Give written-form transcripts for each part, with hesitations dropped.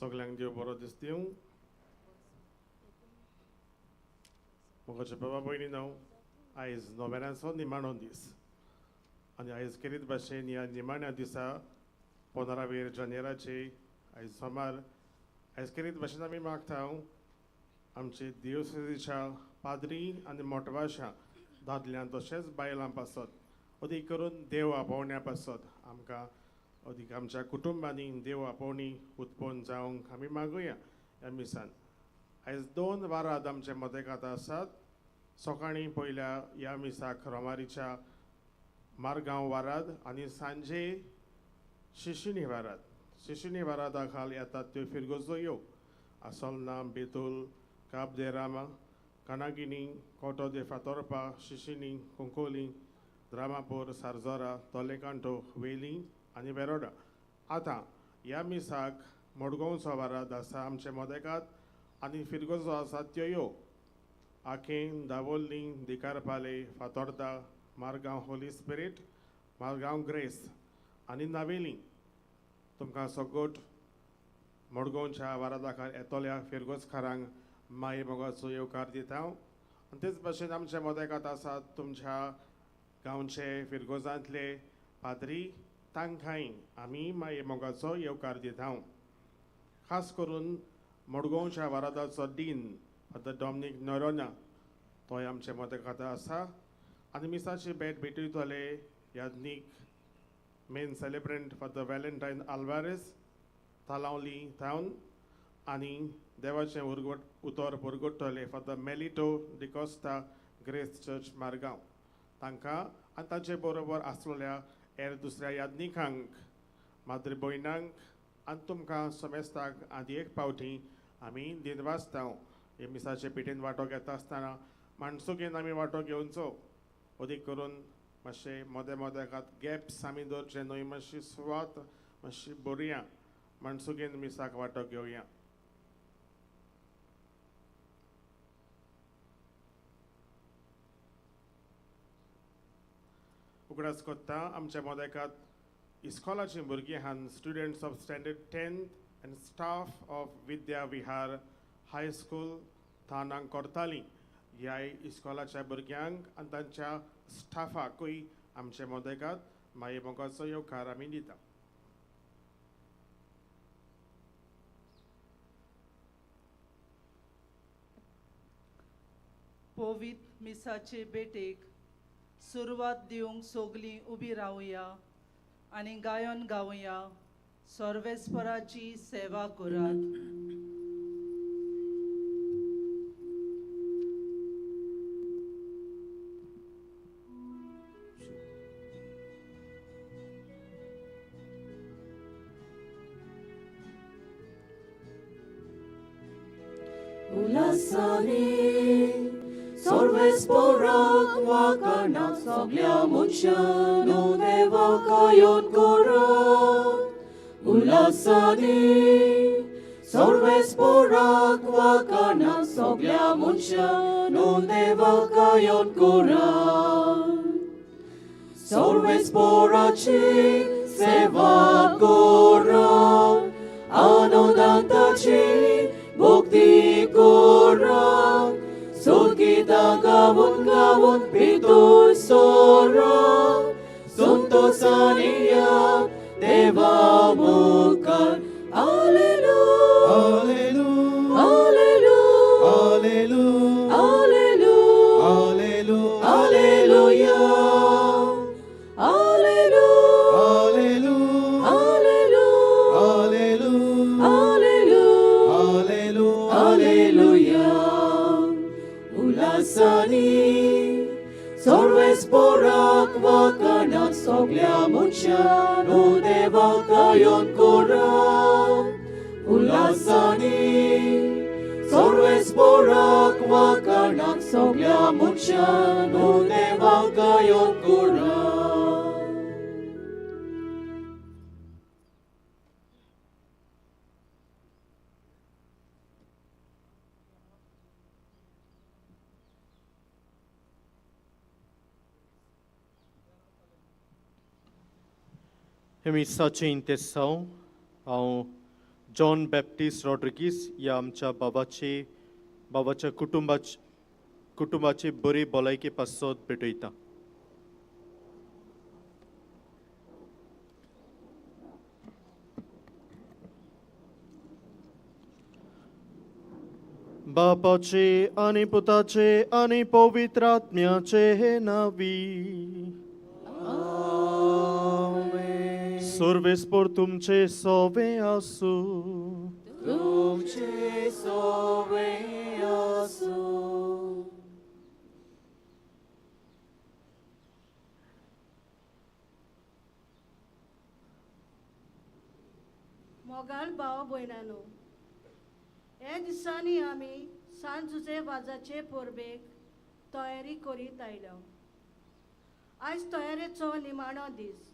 सगळ्यांक देव बरो दीस दिवं. मुखाचे बाबा भयणीनो, आयज नोव्हेनाचो निमाणो दीस आनी आयज केरीत भाशेन ह्या निमाण्या दिसा 15 जानेराचे आयज सोमार आयज केरीत भाशेन आमी मागता आमचे दिवसेच्या पाद्री आनी मोठवाशा दादल्यांक तशेंच बायलां पासत अदीक करून देव आपोवण्या पासत आमकां अदीक आमच्या कुटुंबांनी देव आपोवणी उत्पन्न जावंक आमी मागुया ह्या मिसान. आयज 2 वारात आमचे मदेकात आसात. सकाळीं पयल्या ह्या मिसाक रोमारीच्या मारगांव वारात आनी सांजे शिशिनी वारात. शिशिनी वारात खाल येतात त्यो फिरगोजो येव आसोलना, बेतूल, काब दे रामा, कानागिनी, कोटो दे फातोरपा, शिशिनी, कोंकोली, द्रामापूर, सारजोरा, तोलेकांटो, वेली आनी वेरोडा. आतां ह्या मिसाक मडगांवचो वारात आसा आमचे मदेकात आनी फिरगोजो आसा त्यो यो आखें, Dabolim, Dicarpale, Fatorda, Margao Holy Spirit, Margao Grace आनी नावेली. तुमकां सगोट मडगांवच्या वारादाकार येतोल्या फिरगोजकारांक माये मोगाचो येवकार दिता. आनी तेच भाशेन आमचे मदेकात आसात तुमच्या गांवचे फिरगोजांतले पाद्री तांकांय आमी माये मोगाचो येवकार दिता. खास करून मडगांवच्या वारादाचो डीन फादर डॉमिनिक नोवेना तोय आमचे मदेकात आसा आनी मिसाची भेट भेटयतले याज्ञीक main celebrant father Valentine Alvares Talaulim टावन आनी देवाचें उतर पुरगुट्टले father Melito D'Costa Grace church Margao तांकां आनी ताचे बरोबर आसलेल्या हेर दुसऱ्या याज्ञिकांक माद्री भयणांक आनी तुमकां समेस्ताक आदी एक पावटी आमी दिनवासता. हे मिसाचे पिठेन वांटो घेता आसतना माणसुगेन आमी वांटो घेवचो अदीक करून मातशे मदेकात गॅप्स आमी दवरचे न्हय. मातशी सुवात मातशी बरया माणसुगेन मिसाक वांटो घेवया. उगडास कोत्ता आमच्या मदेकात इस्कॉलाची भुरगीं आहात. स्टुडंट्स ऑफ स्टँडर्ड 10th आनी staff of Vidya Vihar high school थानांग कोर्ताली ह्या इस्कॉलाच्या भुरग्यांक आनी तांच्या स्टाफाकूय आमचे मदेकात माये मोगाचो येवकार आमी दिता. पवित्र मिसाचे बेटेक सुरवात दिवंक सोगलीं उबी रावया आनी गायन गावया. सर्वेस्पराची सेवा करात. Ulasani Sorvesporak wakanak soglia munshanu devakayot korat. Ulasani Sorvesporak wakanak soglia munshanu devakayot korat. Sorvesporachi seva korat. Anodantachi Bukti korang Sulkita gawun pitur sorang Suntosaniya Deva mukan Alleluia Alleluia Alleluia Alleluia Alleluia Ulasani Sorvesporak wakanak soglia munshanu devakayon korat. Ulasani Sorvesporak wakanak soglia munshanu devakayon korat. Misace intenção ao John Baptist Rodrigues या आमच्या बाबाच्या कुटुंबाचे बरे भलायके पासत भेटयता. बापाचे आणि पुताचे आणि पवित्र आत्म्याचे नावी. सर्वेस्पर तुमचे सोवे आसू. तुमचे सोवे आसू. मोगाल भाव भयणानो, हे दिसांनी आमी सांजुचे वाजाचे परबेक तयारी करीत आयल्या. आयज तयारेचो निमाणो दीस.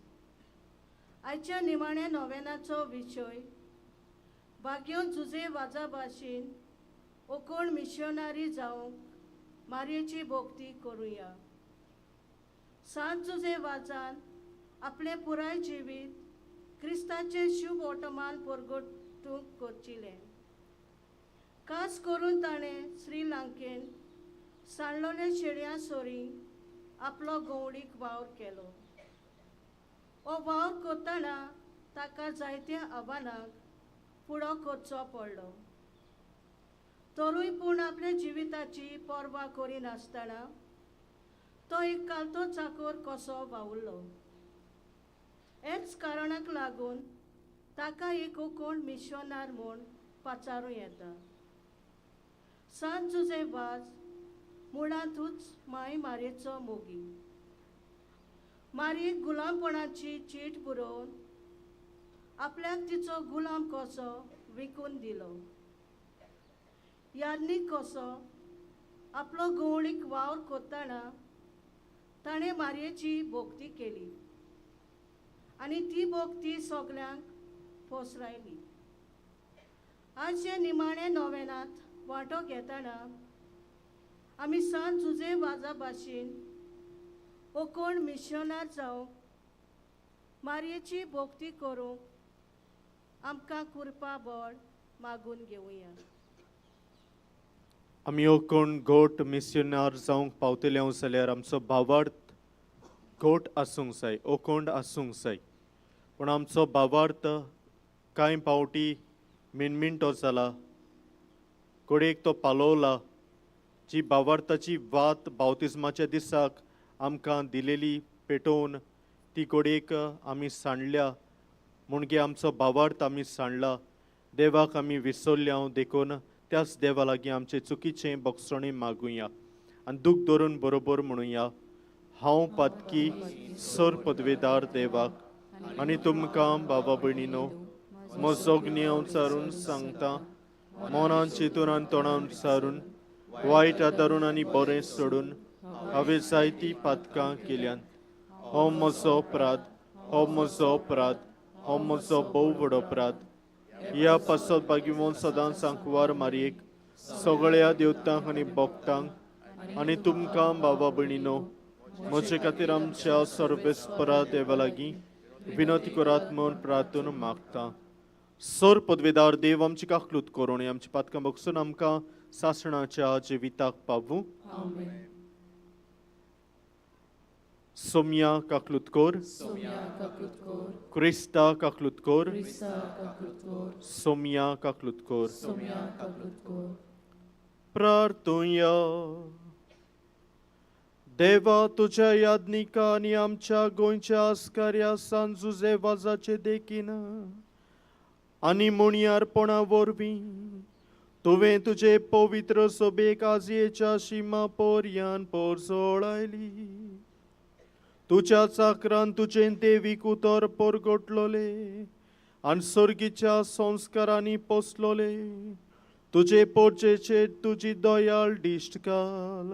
आयच्या निमाण्या नोवेनाचो विशय भाग्यो जुजे वाजा भाशेन ओकोण मिशनरी जावंक मारयेची भोक्ती करुया. सांत जुजे वाजान आपले पुराय जिवीत क्रिस्ताचे शुभ वर्तमान परगटूंक करचिलें. खास करून ताणें श्रीलंकेन सांडलोले शेळयां सोरी आपलो गवळीक वावर केलो. हो वावर करतना ताका जायत्या आव्हानांक फुडो करचो पडलो. तरूय पूण आपल्या जिविताची पर्वा करिनासतना तो एक कालतो चाकर कसो वावुरलो. हेच कारणाक लागून ताका एक कोण मिशनार म्हूण पाचारूं येता. सांत जुजे वाज मुळांतूच माय मारयेचो मोगी. मारयेक गुलामपणाची चीट बरोवन आपल्याक तिचो गुलाम कसो विकून दिलो. याज्ञीक कसो आपलो गवळीक वावर करतना ताणें मारयेची भोक्ती केली आनी ती भोक्ती सगल्यांक पोसरायली. आजचे निमाणे नोवेनांत वांटो घेतना आमी सांत जुजे वाजा भाशेन ओकोण मिशनार जावंक मारयेची भोक्ती करूंक आमकां कृपा बळ मागून घेवया. आमी ओकोण गोट मिशनार जावंक पावतले जाल्यार आमचो भावार्थ गोट आसूंक जाय, ओकोंड आसूंक जाय. पूण आमचो भावार्थ कांय पावटी मिनमिनटो जाला, कोडेक तो पालोवला. जी भावार्थाची वात बावतिस्माच्या दिसाक आमकां दिलेली पेटोवन ती कोडेक आमी सांडल्या. म्हणगे आमचो भावार्थ आमी सांडला. देवाक आमी विसरल्या देखून त्याच देवा लागीं आमचे चुकीचें बोगसणे मागुया आनी दूख धरून बरोबर म्हणुया. हांव पातकी सर पदवेदार देवाक आनी तुमकां बाबा भयणीनो म्हजो ज्ञाव चारून सांगता. मनान चिंतून आनी तोंडान सारून वायट आदारून आनी बरें सोडून हांवें जायतीं पातकां केल्यान. हो म्हजो अपराध, हो म्हजो अपराध, हो म्हजो भोव व्हड अपराध. ह्या पासत बागिमोन सदांच सांकवार मारयेक सगळ्या देवतांक आनी भक्तांक आनी तुमकां बाबा भयणीनो म्हजे खातीर आमच्या सर्वेस्परा देवा लागीं विनंती करात म्हूण प्रार्थना मागता. सर पदवेदार देव आमची काकलूत करून आमची पातकां बगसून आमकां सासणाच्या जिविताक पावूं. सोम्या काकलूत कोर, क्रिस्ता काकलूत कोर, सोम्या काकलूत कोर. प्रार्थुया. देवा तुझ्या याज्ञिका आनी आमच्या गोंयच्या आस्कार्या सांत जुजे वाजाचे देखीन आनी मुणयारपणा वरवीं तुवें तुजे पवित्र सोबेक आजयेच्या शिमा पर्यान पोरजोळायली. तुज्या चाकरान तुजें देवीक उतर परगटलोले आनी सर्गीच्या संस्कारांनी पोसलोले. तुजे पोरचेचेर तुजी दयाळ दिश्ट घाल.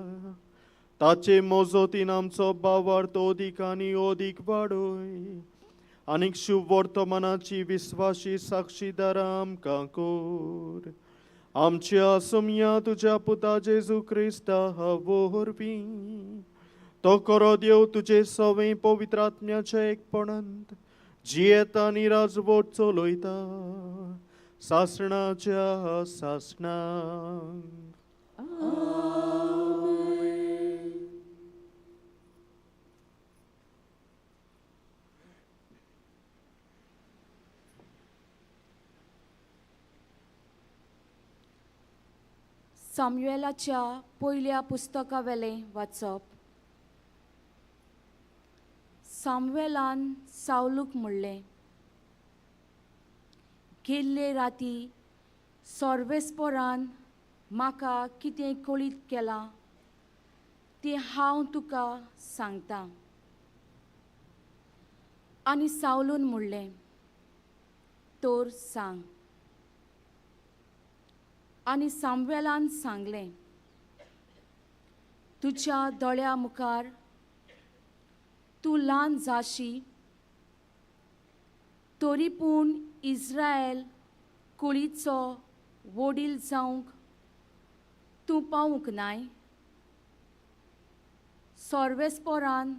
ताचे मोजोतीन आमचो भावार्थ ओदीक आनी ओदीक वाडय आनीक शुभ वर्तमानाची विस्वासी साक्षीदारां आमकां कोर. आमच्या सोम्या तुज्या पुता जेजू क्रिस्ता वरवीं तो खरो देव तुजे सवें पवित्र आत्म्याच्या एकपणांत जियेता आनी राजवट चलयता. सासणाच्या सासणांक सामुएलाच्या पयल्या पुस्तका वेलें वाचप. सामुएलान सावलूक म्हणलें, गेल्ले राती सोर्बेस्पोरान म्हाका कितें कळीत केलां तें हांव तुका सांगतां. आनी सावलून म्हणलें, तर सांग. आनी सामुएलान सांगलें, तुज्या दोळ्या मुखार तूं ल्हान जाशी, तरी पूण इस्रायल कुळीचो वडील जावंक तूं पावूंक नाय. सोर्बेस्पोरान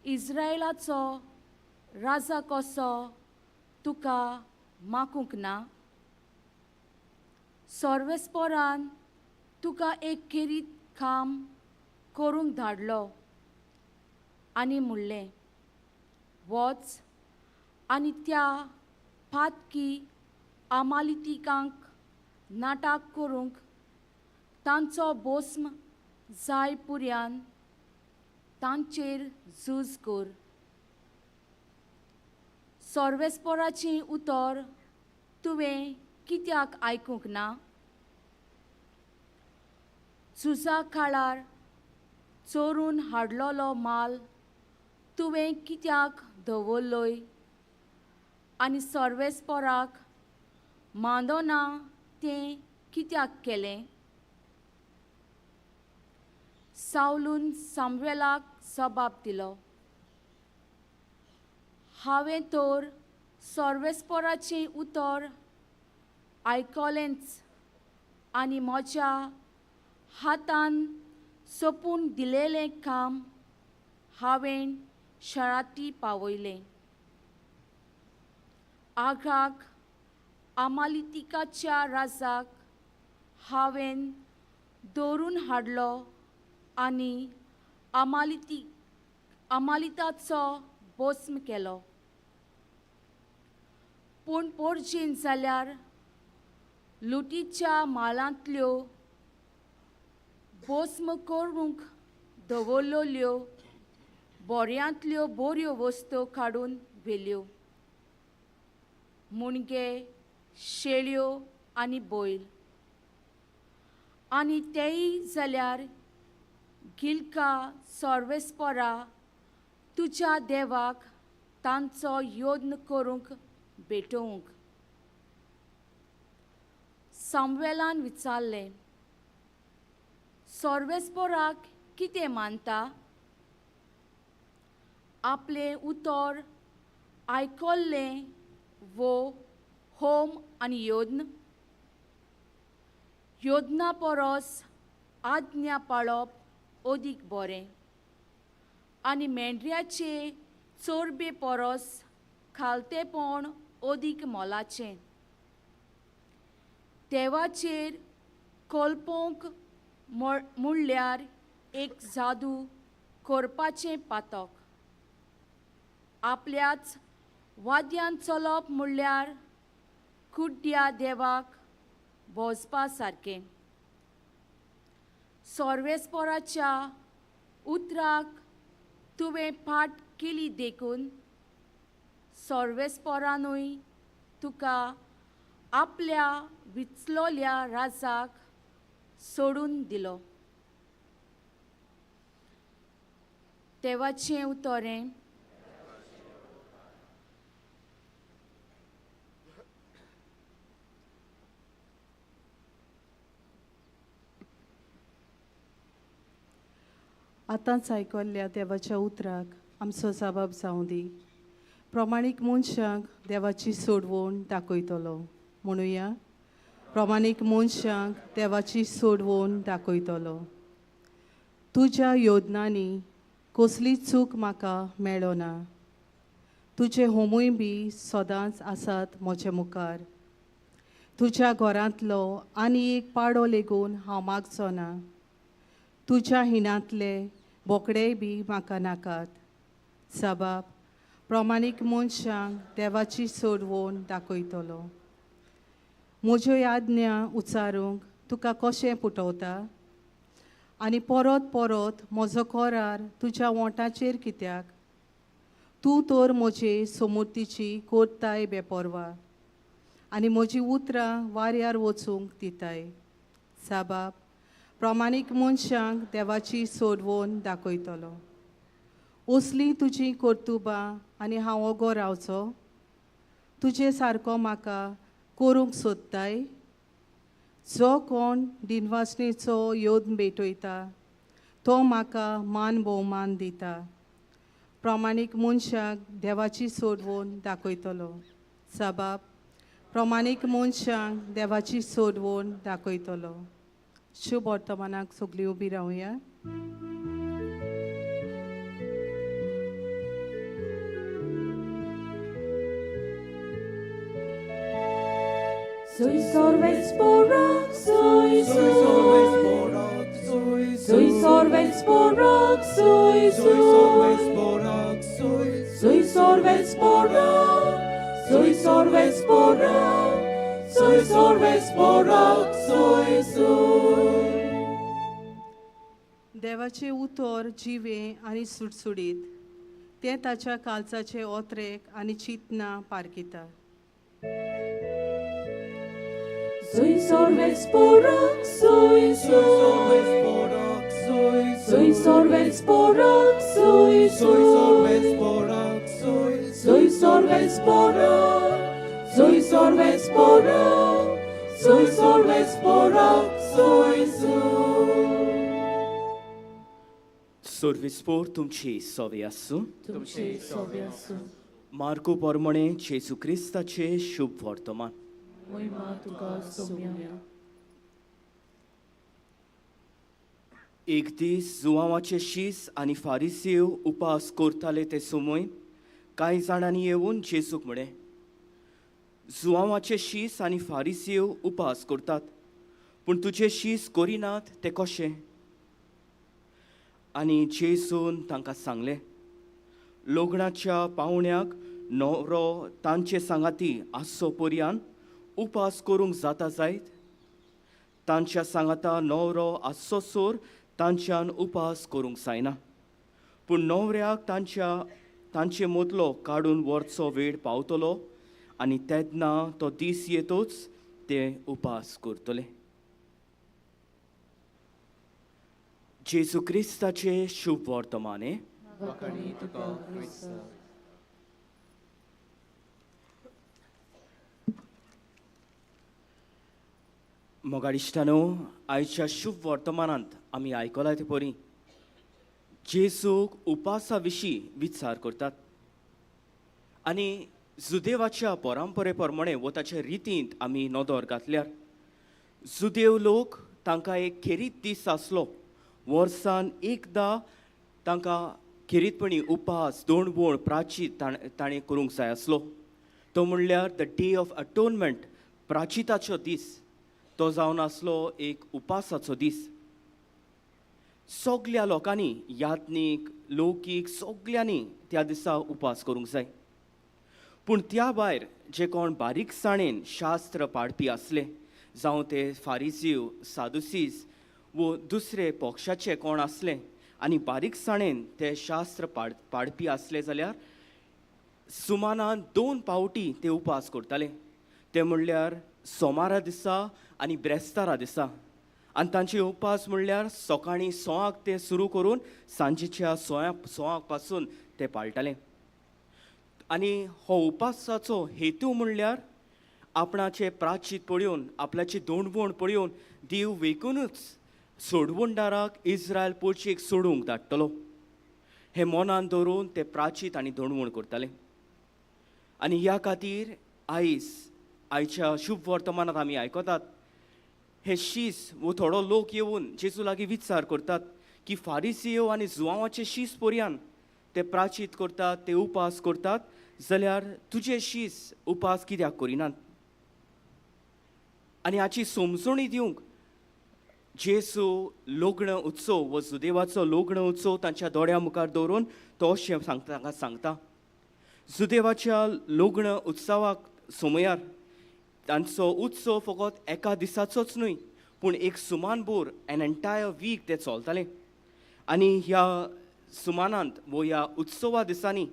इस्रायलाचो राजा कसो तुका मागूंक ना. सोर्बेस्पोरान तुका एक खेरीत काम करूंक धाडलो आनी म्हणलें, वच आनी त्या पातकी आमालितीकांक नाटाक करूंक तांचो भस्म जाय पुर्यान तांचेर झूज कर. सोर्बेस्पोराचें उतर तुवें कित्याक आयकूंक ना? झुजा काळार चोरून हाडलोलो माल तुवें कित्याक दवरलोय आनी सोर्बेस्पोराक मांदोना तें कित्याक केलें? सावलून सामुएलाक जबाब दिलो, हांवें तर सोर्बेस्पोराचें उतर आयकलेंच आनी म्हज्या हातान सोपून दिलेलें काम हांवें शराती पावयलें. आगाग आमालितीकाच्या राजाक हांवें दवरून हाडलो आनी आमालिताचो भस्म केलो. पूण पोरजीन जाल्यार लुटीच्या मालांतल्यो भस्म करूंक दवरलोल्यो बोऱ्यांतल्यो बऱ्यो वस्तू काडून व्हेल्यो, मुणगे, शेळयो आनी बैल. आनी तेय जाल्यार गिलका सोर्बेस्पोरा तुज्या देवाक तांचो यज्ञ करूंक भेटोवंक. सामुएलान विचारलें, सोर्बेस्पोराक कितें मानता? आपलें उतर आयकोल्लें वो होम आनी यज्ञ? यज्ञा परस आज्ञा पाळप अदीक बरें आनी मेंढऱ्याचे चोरबे परस खालतेपण अदीक मोलाचें. देवाचेर कळपोवंक म्हणल्यार एक जादू करपाचें पातक. आपल्याच वाद्यान चलप म्हणल्यार कुड्ड्या देवाक भोसपा सारकें. सोर्बेस्पोराच्या उतराक तुवें फाट केली देखून सोर्बेस्पोरानूय तुका आपल्या विचलोल्या राजाक सोडून दिलो. देवाचें उतोरें. आतांच आयकल्ल्या देवाच्या उतराक आमचो जबाब जावं दी. प्रमाणीक मनशांक देवाची सोडवण दाखयतलो. म्हणुया, प्रमाणीक मनशांक देवाची सोडवण दाखयतलो. तुज्या योजनांनी कसली चूक म्हाका मेळो ना. तुजे होमूय बी सदांच आसात म्हजे मुखार. तुज्या घरांतलो आनी एक पाडो लेगून हांव मागचो ना. तुज्या हिणांतले बोकडेय बी म्हाका नाकात. साबाब प्रमाणीक मनशांक देवाची सोडवण दाखयतलो. म्हज्यो याज्ञा उचारूंक तुका कशें पुटवता? आनी परत परत म्हजो कोरार तुज्या वोंटाचेर कित्याक? तूं तर म्हजे समृद्धीची कोरताय बेपरवा आनी म्हजी उतरां वाऱ्यार वचूंक दिताय. साबाब प्रमाणीक मनशांक देवाची सोडवण दाखयतलो. असली तुजी कर्तुबां आनी हांव ओगो रावचो? तुजे सारको म्हाका करूंक सोदताय? जो कोण दिनवासनेचो योद भेटयता तो म्हाका मान भोवमान दिता. प्रमाणीक मनशाक देवाची सोडवण दाखयतलो. साबाब प्रमाणीक मनशांक देवाची सोडवण दाखयतलो. शुभ वर्तमानाक सगळीं उबी रावया. Soy sorbet sporak, soy sorbet sporak, soy sorbet sporak, soy sorbet sporak, soy sorbet sporak, soy sorbet sporak, soy sorbet sporak, soy देवाचे उतर जिवे आनी सुटसुडीत. ते ताच्या काळजाचे ओत्रेक आनी चिंतना पारकिता. Soy sorbet sporak, soy sorbet sporak, soy sorbet sporak, soy sorbet sporak, soy sorbet sporak, soy sorbet sporak, soy sorbet sporak, सोर्विस्पोर तुमची सोवे आसूं. तुमचे सोबे आसूं. मार्को पोरमणे जेजू क्रिस्ताचे शुभ वर्तमान. महिमा तुका सौम्या. एक दीस जुवांवाचे शीस आनी फारिसीव उपास करताले ते समोय कांय जाणांनी येवन जेजूक म्हळें, जुवांवाचे शीस आनी फारिसीव उपास करतात, पूण तुजे शीस करिनात ते कशें? आनी जेजून तांकां सांगलें, लग्नाच्या पावण्याक न्हवरो तांचे सांगाती आसचो पर्यान उपास करूंक जाता जायत? तांच्या सांगाता न्हवरो आसचोसोर तांच्यान उपास करूंक जायना. पूण न्हवऱ्याक तांचे मदलो काडून व्हरचो वेळ पावतलो आनी तेन्ना तो दीस येतोच ते उपास करतले. जेजू क्रिस्ताचे शुभ वर्तमाने. वखणी तुका क्रिस्त. मोगाडिश्टानो, आयच्या शुभ वर्तमानांत आमी आयकलां ते परी जेजूक उपासा विशीं विचार करतात आनी जुदेवाच्या परंपरे प्रमाणे व ताच्या रितींत आमी नदर घातल्यार जुदेव लोक तांकां एक खेरीत दीस आसलो. वर्सान एकदां तांकां खेरीतपणी उपास दोणवण प्राचीत ताणें करूंक जाय आसलो. तो म्हणल्यार द डे ऑफ अटोनमेंट, प्राचिताचो दीस. तो जावन आसलो एक उपासाचो दीस. सगळ्या लोकांनी, यात्नीक लौकीक सगळ्यांनी त्या दिसा उपास करूंक जाय. पूण त्या भायर जे कोण बारीकसाणेन शास्त्र पाळपी आसले, जावं ते फारिसीव, सादुसीज वो दुसरे पक्षाचे कोण आसले आनी बारीकसाणेन ते शास्त्र पाळपी आसले जाल्यार सुमारान 2 पावटी ते उपास करताले. ते म्हणल्यार सोमारा दिसा आनी ब्रेस्तारा दिसा. आनी तांचे उपास म्हणल्यार सकाळीं 6 ते सुरू करून सांजेच्या 6 पासून ते पाळटाले. आनी हो उपासाचो हेतू म्हणल्यार आपणाचे प्राचीत पळयोवन, आपल्याची दोणवण पळयोवन देव वेगूनच सोडवणदाराक इस्रायल पोरचेक सोडूंक धाडटलो हे मनान दवरून ते प्राचीत आनी दोणवण करताले. आनी ह्या खातीर आयच्या शुभ वर्तमानांत आमी आयकतात हे शीस वो थोडो लोक येवन जेजू लागीं विचार करतात की फारिसीव आनी जुवांवाचे शीस पर्यान ते प्राचीत करतात, ते उपास करतात, जाल्यार तुजे शीस उपास कित्याक करिनात? आनी हाची समजणी दिवंक जेसू लग्न उत्सव व सुदैवाचो लग्न उत्सव तांच्या दोळ्या मुखार दवरून तो अशें तांकां सांगता. सुदैवाच्या लग्न उत्सवाक समयार तांचो उत्सव फकत एका दिसाचोच न्हय, पूण एक सुमानभर एन एंटायर वीक ते चलतालें. आनी ह्या सुमानांत वो ह्या उत्सवा दिसांनी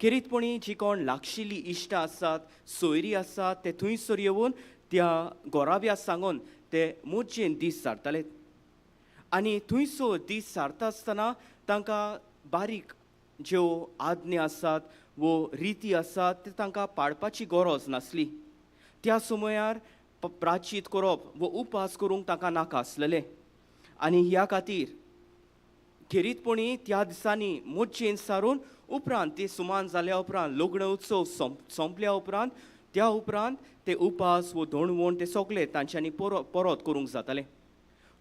खेरीतपणी जी कोण लागशिल्लीं इश्टां आसात, सोयरी आसात, ते थंयसर येवन त्या गोराब्याक सांगून ते मोज्जेन दीस सारताले. आनी थंयसर दीस सारता आसतना तांकां बारीक ज्यो आज्ञा आसात वो रिती आसात ते तांकां पाळपाची गरज नासली. त्या समयार प्राचीत करप वो उपास करूंक तांकां नाका आसलेलें. आनी ह्या खातीर खेरीतपणी त्या दिसांनी मोज्जेन सारून उपरांत ते सुमान जाल्या उपरांत लग्न उत्सव सोंपल्या उपरांत त्या उपरांत ते उपास वो धोणवण ते सगळे तांच्यांनी परत करूंक जातालें.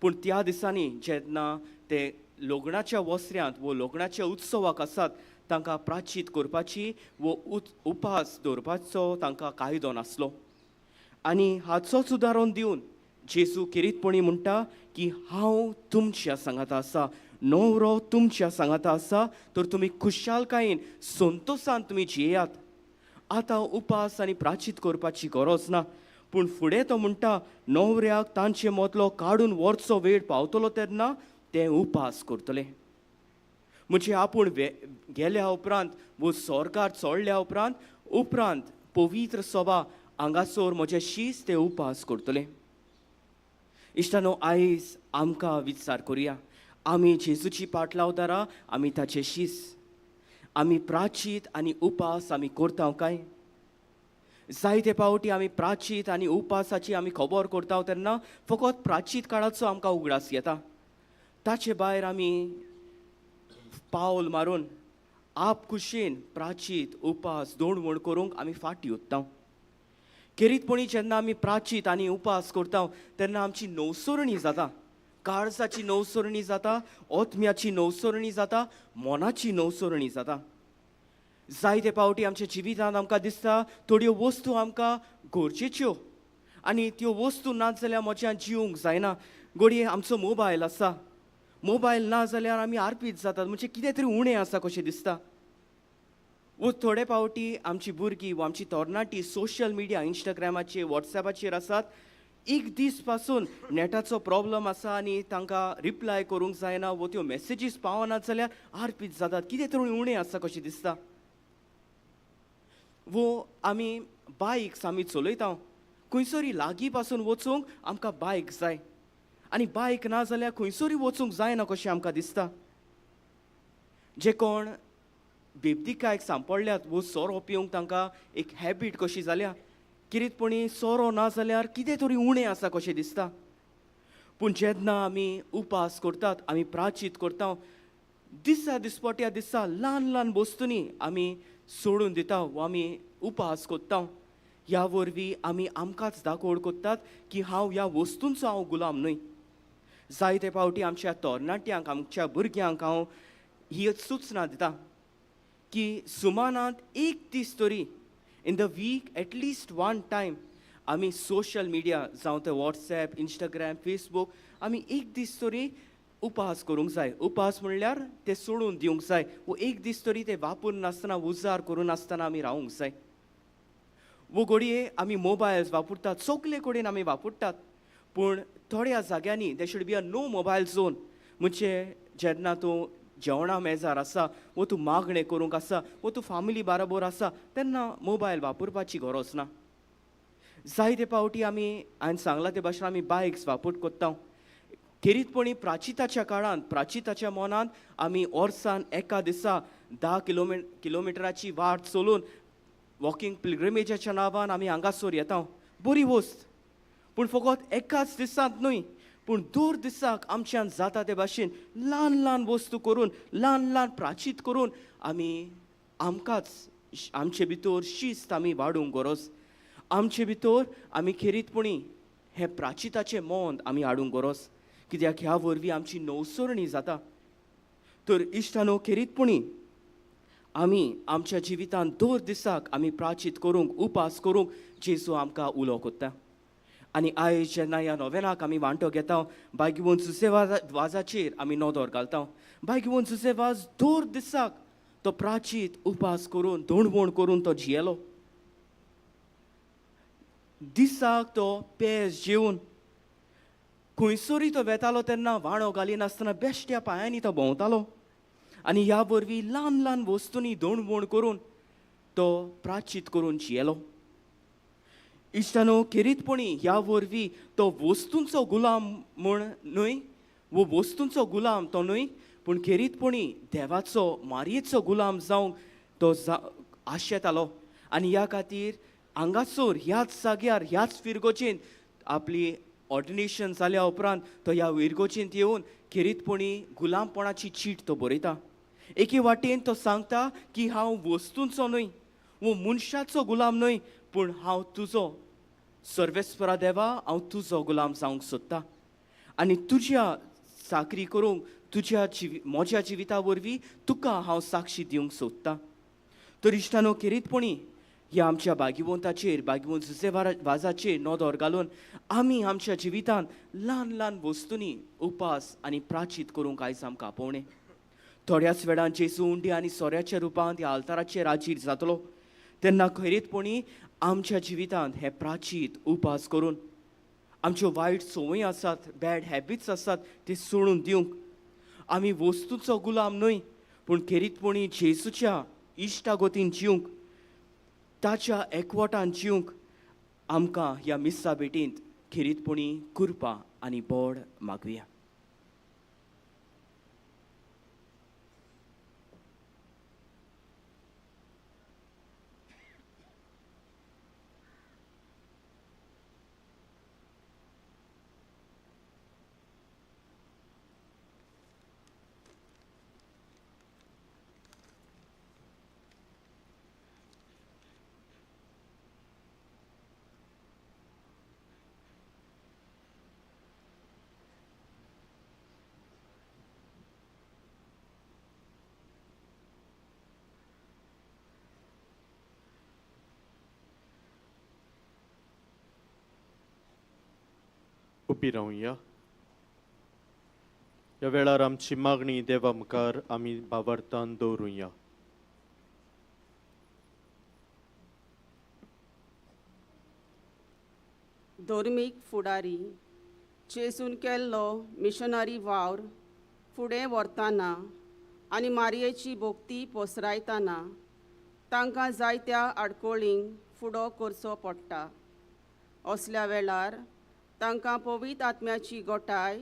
पूण त्या दिसांनी जेन्ना ते लग्नाच्या वस्त्र्यांत वो लग्नाच्या उत्सवाक आसात तांकां प्राचीत करपाची वो उपास दवरपाचो तांकां कायदो नासलो. आनी हाचोच उदाहरण दिवन जेजू खेरीतपणी म्हणटा की हांव तुमच्या सांगाता आसा, न्हवरो तुमच्या सांगाता आसा, तर तुमी खुशालकायेन संतोशान तुमी जियेयात. आतां उपास आनी प्राचीत करपाची गरज ना, पूण फुडें तो म्हणटा न्हवऱ्याक तांचे मदलो काडून व्हरचो वेळ पावतलो तेन्ना ते उपास करतले. म्हणजे आपूण गेल्या उपरांत वो स्वर्गार चडल्या उपरांत पवित्र सभा हांगासर म्हजे शीस ते उपास करतले. इश्टानो, आयज आमकां विचार करुया, आमी जेजूची पाटलावदारां, आमी ताचे शीस, आमी प्राचीत आनी उपास आमी करता काय? जायते पावटी आमी प्राचीत आनी उपासाची आमी खबर करता तेन्ना फकत प्राचीत काळाचो आमकां उगडास येता. ताचे भायर आमी पावल मारून आप कुशीन प्राचीत उपास दोणवण करूंक आमी फाटी उत्ता. खेरीतपणी जेन्ना आमी प्राचीत आनी उपास करता तेन्ना आमची नवसरणी जाता, काळजाची नवसरणी जाता, ओतम्याची नवसरणी जाता, मनाची नवसरणी जाता. जायते पावटी आमच्या जिवितांत आमकां दिसता थोड्यो वस्तू आमकां गरजेच्यो आनी त्यो वस्तू नात जाल्यार म्हज्यान जिवंक जायना. घडये आमचो मोबायल आसा, मोबायल ना जाल्यार आमी आरपीत जातात, म्हणजे कितें तरी उणें आसा कशें दिसता. वो थोडे पावटी आमची भुरगीं वा आमची तरणाटी सोशल मिडिया इंस्टाग्रामाचेर वॉट्सॅपाचेर आसात. एक दीस पासून नेटाचो प्रॉब्लम आसा आनी तांकां रिप्लाय करूंक जायना, वो त्यो मॅसेजीस पावनात जाल्यार आरपीत जातात, कितें तरी उणें आसा कशें दिसता. वो आमी बायक्स आमी चलयता, खंयसरी लागीं पासून वचूंक आमकां बायक जाय आनी बायक ना जाल्यार खंयसरी वचूंक जायना कशें आमकां दिसता. जे कोण बेबदिकायक सांपडल्यात वो सोरो पिवंक तांकां एक हॅबीट कशी जाल्या. किरीतपणी सोरो ना जाल्यार कितें तरी उणें आसा कशें दिसता. पूण जेन्ना आमी उपास करतात, आमी प्राचीत करता, दिसा दिसपट्या दिसा ल्हान ल्हान वस्तूंनी आमी सोडून दिता वा आमी उपास करता. ह्या वरवीं आमी आमकांच दाखोवड करतात की हांव ह्या वस्तूंचो हांव गुलाम न्हय. जायते पावटी आमच्या तरणाट्यांक, आमच्या भुरग्यांक हांव ही सूचना दिता की सुमानांत एक दीस तरी in the week at least one time आमी सोशल मिडिया जावं ते वॉट्सॅप, इंस्टाग्राम, फेसबूक, आमी एक दीस तरी उपास करूंक जाय. उपास म्हणल्यार ते सोडून दिवंक जाय. वो एक दीस तरी ते वापरून नासतना, उजार करून नासतना आमी रावंक जाय. वो घडये आमी मोबायल्स वापरतात, सगळे कडेन आमी वापरतात, पूण थोड्या जाग्यांनी they should be a no mobile zone. म्हणजे जेन्ना तूं जेवणा मेजार आसा, वो तूं मागणें करूंक आसा, वो तूं फामिली बाराबर आसा, तेन्ना मोबायल वापरपाची गरज ना. जायते पावटी आमी हांवें सांगलां ते भाशेन आमी बायक्स वापर करता. खेरीतपणी प्राचिताच्या काळांत, प्राचिताच्या मनांत आमी वर्सान एका दिसा 10 किलोमिटराची वाट चलून वॉकिंग पिलग्रिमेजाच्या नांवान आमी हांगासर येता. बरी वस्त, पूण फकत एकाच दिसांत न्हय, पूण दर दिसाक आमच्यान जाता ते भाशेन ल्हान ल्हान वस्तू करून, ल्हान ल्हान प्राचीत करून आमी आमकांच आमचे भितर शिस्त आमी वाडूंक गरज. आमचे भितर आमी खेरीतपणी हे प्राचिताचें मोंद आमी हाडूंक गरज, कित्याक ह्या वरवीं आमची नवसरणी जाता. तर इश्टानो, खेरीतपणी आमी आमच्या जिवितांत दर दिसाक आमी प्राचीत करूंक, उपास करूंक जेजू आमकां उलो कोत्ता. आनी आयज जेन्ना ह्या नोवेनाक आमी वांटो घेता बाय घेवन सुसे वाजाचेर आमी नोदोर घालता बाय घेवन सुसे वाज दर दिसाक तो प्राचीत उपास करून धोणवण करून तो जियेलो दिसाक तो पेज जेवन खंयसरी तो वेतालो तेन्ना वाणो घालिनासतना बेश्ट्या पांयांनी तो भोंवतालो आनी ह्या वरवीं ल्हान ल्हान वस्तूंनी धोणवण करून तो प्राचीत करून जियेलो इश्टानो खेरीतपणी ह्या वरवीं तो वस्तूंचो गुलाम म्हूण न्हय वो वस्तूंचो गुलाम तो न्हय पूण खेरीतपणी देवाचो मारयेचो गुलाम जावंक तो आशेतालो आनी ह्या खातीर हांगासर ह्याच जाग्यार ह्याच विरगोचेन आपली ऑर्डिनेशन जाल्या उपरांत तो ह्या विरगोचेंत येवन खेरीतपणी गुलामपणाची चीट तो बरयता एके वाटेन तो सांगता की हांव वस्तूंचो न्हय वो मनशाचो गुलाम न्हय पूण हांव तुजो सर्वेस्परा देवा हांव तुजो गुलाम जावंक सोदता आनी तुज्या साकरी करूंक तुज्या म्हज्या जिविता वरवीं तुका हांव साक्षी दिवंक सोदता तर इश्टानो खेरीतपणी ह्या आमच्या भाग्यवंताचेर भाग्यवंत सुसे वाजाचेर नोदोर घालून आमी आमच्या जिवितांत ल्हान ल्हान वस्तूंनी उपास आनी प्राचीत करूंक आयज आमकां आपोवणें थोड्याच वेळान जेजू उंडी आनी सोऱ्याच्या रुपांत ह्या आल्ताराचेर हाजीर जातलो तेन्ना खरेंतपणी आमच्या जिवितांत हे प्राचीत उपास करून आमच्यो वायट संवय आसात बॅड हॅबिट्स आसात ते सोडून दिवंक आमी वस्तूचो गुलाम न्हय पूण खेरीतपणी जेजूच्या इश्टागोतीन जिवंक ताच्या एकवटान जिवंक आमकां ह्या मिस्सा भेटींत खेरीतपणी कृपा आनी बोड मागुया उबी रावया ह्या वेळार आमची मागणी देवा मुखार आमी भावार्थान दवरुया धर्मीक फुडारी जेजून केल्लो मिशनरी वावर फुडें व्हरतना आनी मारयेची भोक्ती पसरायतना तांकां जायत्या आडकोळींक फुडो करचो पडटा असल्या वेळार तांकां पवित्र आत्म्याची गोठाय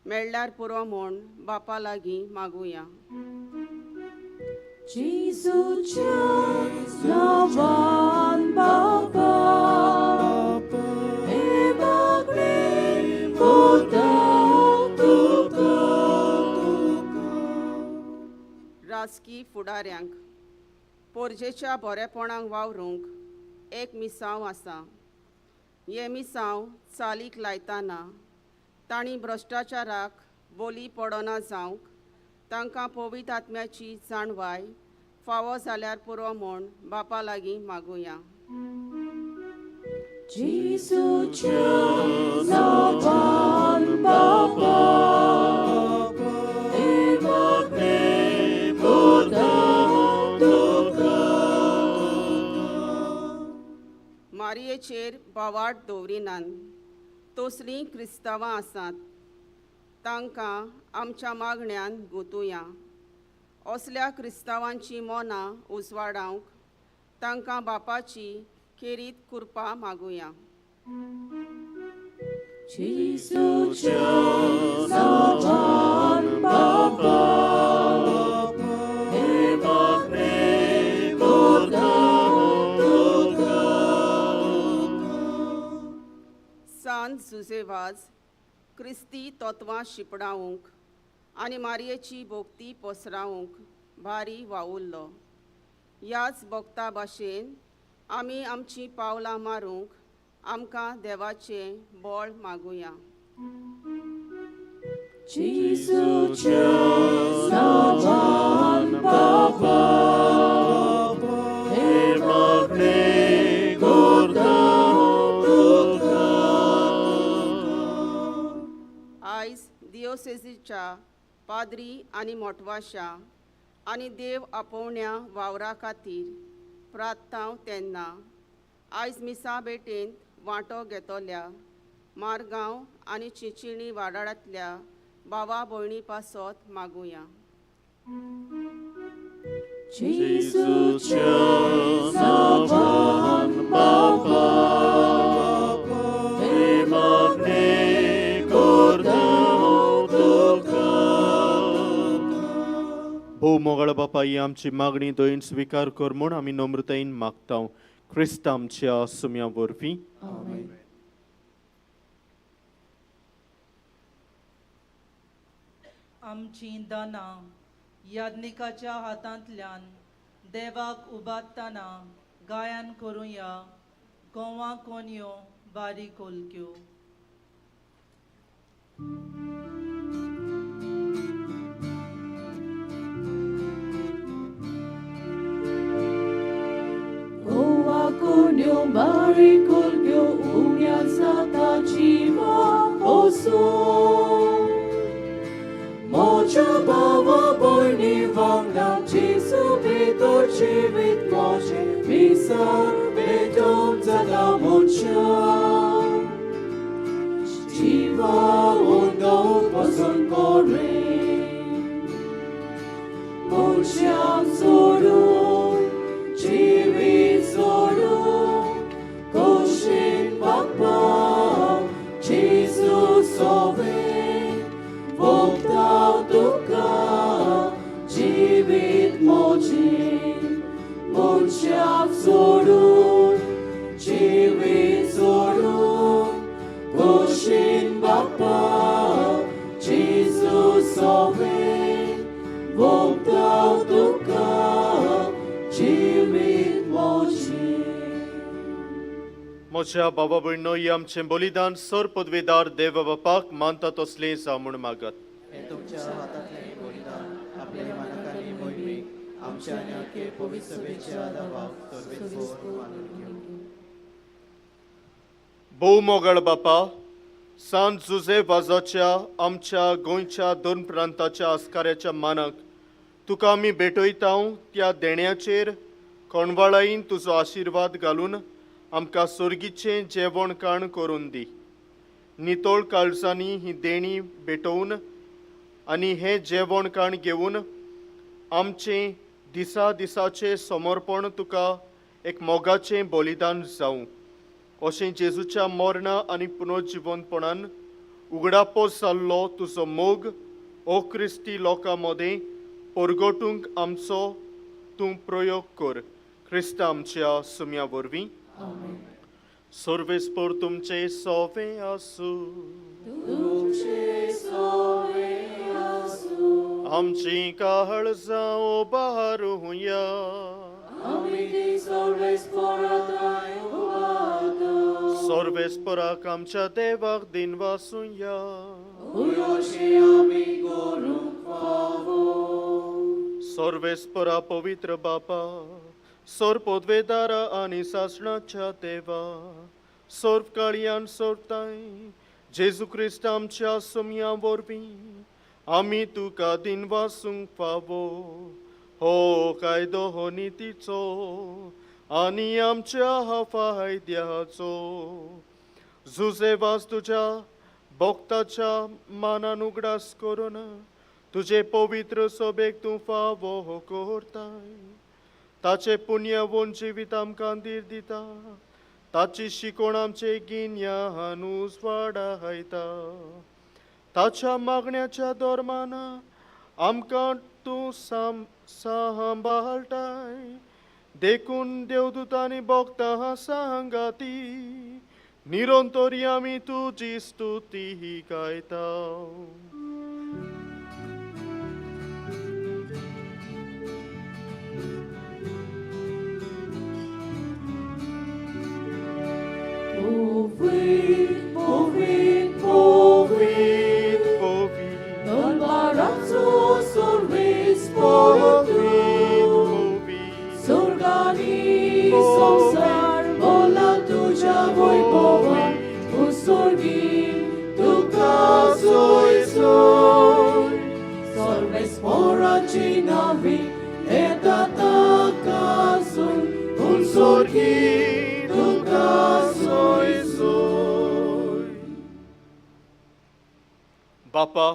मेळ्ळ्यार पुरो म्हूण बापा लागीं मागुया जेजूच्या नांवान बापा हे मागणे करता तुका राजकी फुडाऱ्यांक पोरजेच्या बरेपणाक वावरूंक एक मिसांव आसा हे मिसांव चालीक लायतना तांणी भ्रश्टाचाराक बोली पडना जावंक तांकां पवित्र आत्म्याची जाणवाय फावो जाल्यार पुरो म्हूण बापा लागीं मागुया जेजूच्या नांवान बापा हे मागणे करता तुका मारयेचेर बोवाळ दवरिनान तसलीं क्रिस्तांवां आसात तांकां आमच्या मागण्यांत गुंतुया असल्या क्रिस्तांवांची मनां उजवाडावंक तांकां बापाची खेरीत कृपा मागुया जेजूच्या नांवान बापा हे मागणे करता तुका सांत जुजेवाज क्रिस्ती तत्वां शिपडावंक आनी मारयेची भोक्ती पसरावंक भारी वावुरलो ह्याच भोगता भाशेन आमी आमची पावलां मारूंक आमकां देवाचें बळ मागुया जेजूच्या नांवान बापा हे मागणे करता तुका डायोसेसीच्या पाद्री आनी मोटवाशा आनी देव आपोवण्या वावरा खातीर प्रार्थांव तेन्ना आयज मिसा भेटेंत वांटो घेतोल्या मारगांव आनी चिंचिणी वाठारांतल्या भावा भयणी पासत मागुया. Jezucia zawan Bapa, Emane Kordao Tuka. भोव मोगळ बापा ही आमची मागणी दोयन स्वीकार कर म्हूण आमी नम्रतायेन मागता क्रिस्त आमच्या सुम्या वरवीं. आमची दानां याज्ञिकाच्या हातांतल्यान देवाक उबारतना गायन करुया. गोवा कोणयो बारीक ओलक्यो. Goa konyo barikol kyo umyan sata chiva oso. Mocha bawa boyni vangla Jesu betor chivit moche misar betom zada mocha. Chiva undo poson kore mocha soru chivit soru koshin papa Jesus ove Vogtau duka jivit mochin munchak sorun jivit sorun koshin bapa Jesus ove Vogtau duka jivit mochin. म्हज्या बाबा भयणो ही आमचें बलिदान sir पदवेदार देव बापाक मानता तसलें जा म्हूण मागत. हे तुमच्या हातांतलें बलिदान आपल्या मानकांनी मोहिमेक आमच्या आनी आख्खे पवित्र सभेच्या दावाक सर्वेस्वर मानून घेवं. भोव मोगळ बापा सांत जुझेफ वाझाच्या आमच्या गोंयच्या दोन प्रांताच्या आस्काऱ्याच्या मानाक तुका आमी भेटयता त्या देण्याचेर कोणवाळाईन तुजो आशिर्वाद घालून आमकां सोर्गीचें जेवण खाण करून दी. नितोळ काळजांनी ही देणी भेटोवन आनी हें जेवण खाण घेवन आमचें दिसा दिसाचें समर्पण तुका एक मोगाचें बलिदान जावं अशें जेजूच्या मरणा आनी पुनर्जिवनपणान उगडापो जाल्लो तुजो मोग ओ क्रिस्ती लोकां मदें परगटूंक आमचो तूं प्रयोग कर. क्रिस्त आमच्या सुम्या वरवीं. सर्वेस्पर तुमचे सोवे आसूं. आमची काळजां ओबारूया. सर्वेस्पराक आमच्या देवाक दिन वासूया. सर्वेस्परा पवित्र बापा सोर पदवेदारा आनी सासणाच्या देवा सोर्व काळयान सोरताय जेजू क्रिस्त आमच्या सुम्या वरवीं आमी तुका दिन वासूंक फावो. हो कायदो हो नितीचो आनी आमच्या फायद्याचो. जुझेवास तुज्या भक्ताच्या मानान उगडास करून तुजे पवित्र सोबेक तूं फावो करताय. ताचे पुण्यवून जिवीत आमकां धीर दिता. ताची शिकोण आमचे गिन्यान उजवाडायता. ताच्या मागण्याच्या दरम्यान आमकां तूं सांबाळटाय. देखून देवदूतांनी भक्तां सांगाती निरंतरी आमी तुजी स्तुती गायता. Povit, povit, povit, povit, non barazzo sorvis povit, sorgani samsar vola tuja voi povan, usorgim tu caso सारखी तुका सोय सोय. बापा,